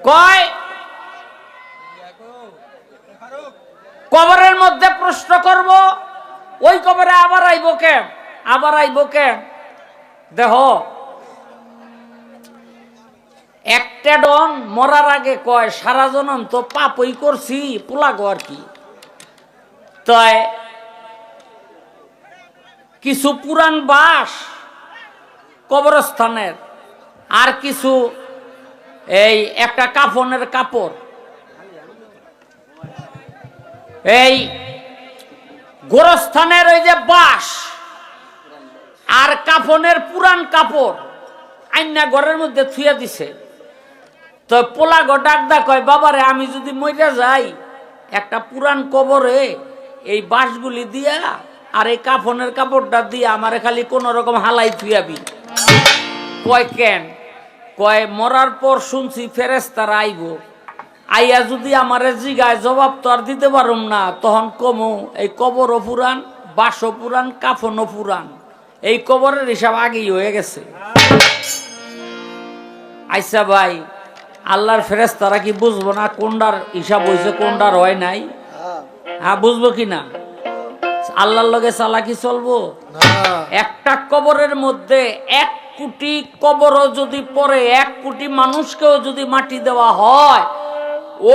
কয় কবরের মধ্যে প্রশ্ন করব, ওই কবরে আবার আইব কেন, আবার আইব কেন? দেহ একটা ডন মরার আগে কয় সারা জনম তো পাপই করছি, পোলাগো আর কি। তাই কিছু পুরান বাস কবরস্থানের, আর কিছু এই একটা কাফনের কাপড়, এই গোরস্থানের ওই যে বাস আর কাফনের পুরান কাপড় আইনা ঘরের মধ্যে থুইয়া দিছে। তো পোলাগো ডাকদা কয়, বাবারে আমি যদি মইরা যাই একটা পুরান কবরে এই বাঁশগুলি দিয়া আর এই কাফনের কাপড়টা দিয়া আমারে খালি কোন রকম হালাই থুয়াবি। কয় কেন? কয় মরার পর শুনছি ফেরেশতারা আইব, আইয়া যদি আমারে জিগায় জবাব তো আর দিতে পারুম না, তখন কমু এই কবরও পুরান, বাঁশও পুরান, কাফনও পুরান, এই কবরের হিসাব আগেই হয়ে গেছে। আচ্ছা ভাই, আল্লাহর ফেরেশতারা কি বুঝবো না কোনটার হিসাব হয়েছে কোনটার হয় নাই? হ্যাঁ, বুঝবো কি না? আল্লাহর লগে চালাকি চলবো? একটা কবরের মধ্যে 1 কোটি কবরও যদি পড়ে, 1 কোটি মানুষকেও যদি মাটি দেওয়া হয়,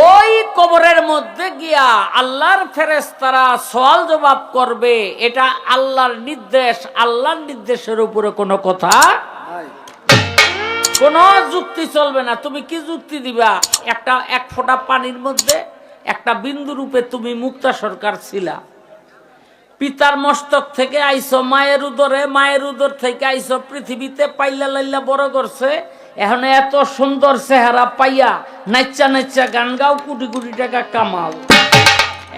ওই কবরের মধ্যে গিয়া আল্লাহর ফেরেশতারা সওয়াল জবাব করবে। এটা আল্লাহর নির্দেশ, আল্লাহর নির্দেশের উপরে কোনো কথা, কোনো যুক্তি চলবে না। তুমি কি যুক্তি দিবা? একটা 1 ফোঁটা পানির মধ্যে একটা বিন্দু রূপে তুমি মুক্তা সরকার ছিলা, পিতার মস্তক থেকে আইসো মায়ের উদরে, মায়ের উদর থেকে আইসো পৃথিবীতে, পাইলা লাইলা বড় করছে, এখন এত সুন্দর চেহারা পাইয়া নাচ্চা নাচ্চা গান গাও, কোটি কোটি টাকা কামাও।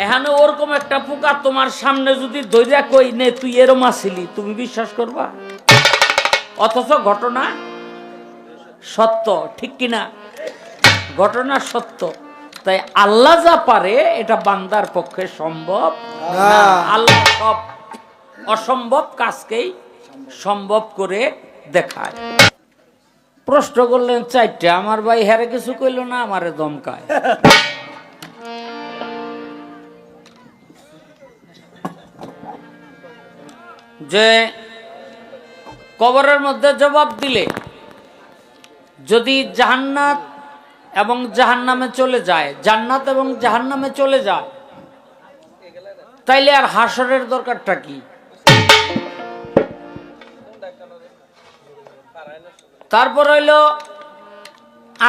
এখানে ওরকম একটা পোকা তোমার সামনে যদি ধৈর্যা কই নে তুই এরম আসিলি, তুমি বিশ্বাস করবা? অথচ ঘটনা সত্য, ঠিক কিনা? ঘটনা সত্য। তাই আল্লাহ যা পারে এটা বান্দার পক্ষে সম্ভব না। আল্লাহ সব অসম্ভব কাজকেই সম্ভব করে দেখায়। প্রশ্ন করলেন 4টা, আমার ভাই হেরে কিছু কইল না, আমারে দমকায়। যে কবরের মধ্যে জবাব দিলে যদি জান্নাত এবং জাহান্নামে চলে যায়, জান্নাত এবং জাহান্নামে চলে যায়, তাইলে আর হাসরের দরকারটা কি? তারপর হইল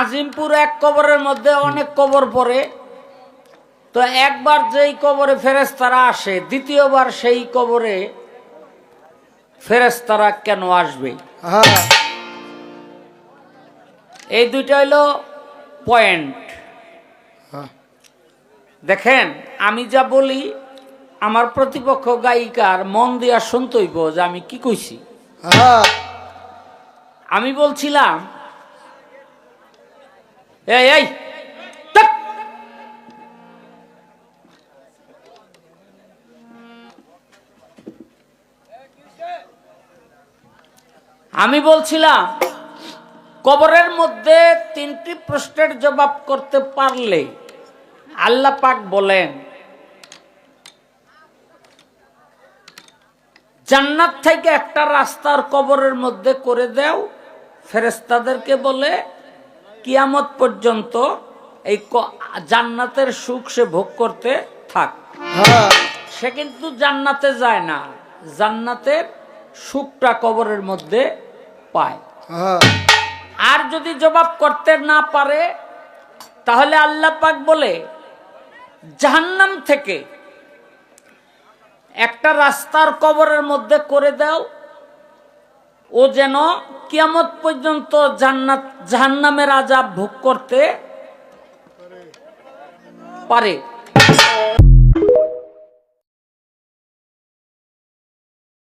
আজিমপুর 1 কবরের মধ্যে অনেক কবর পড়ে, তো একবার যেই কবরে ফেরেশতারা আসে, দ্বিতীয়বার সেই কবরে ফেরেশতারা কেন আসবে? এই দুইটা হইল পয়েন্ট। দেখেন, আমি যা বলি আমার প্রতিপক্ষ গায়িকার মন দিয়া শুনতেইব যে আমি কি কইছি। আমি বলছিলাম এই আমি বলছিলাম কবরের মধ্যে 3টি প্রশ্নের জবাব করতে পারলে আল্লাহ পাক বলেন জান্নাত থেকে একটা রাস্তার কবরের মধ্যে করে দাও, ফেরেশতাদেরকে বলে কিয়ামত পর্যন্ত এই জান্নাতের সুখ সে ভোগ করতে থাক। সে কিন্তু জান্নাতে যায় না, জান্নাতের সুখটা কবরের মধ্যে পায়। আর যদি জবাব করতে না পারে তাহলে আল্লাহ পাক বলে জাহান্নাম থেকে একটা রাস্তার কবরের মধ্যে করে দাও, ও যেন কিয়ামত পর্যন্ত জাহান্নামের আযাব ভোগ করতে পারে।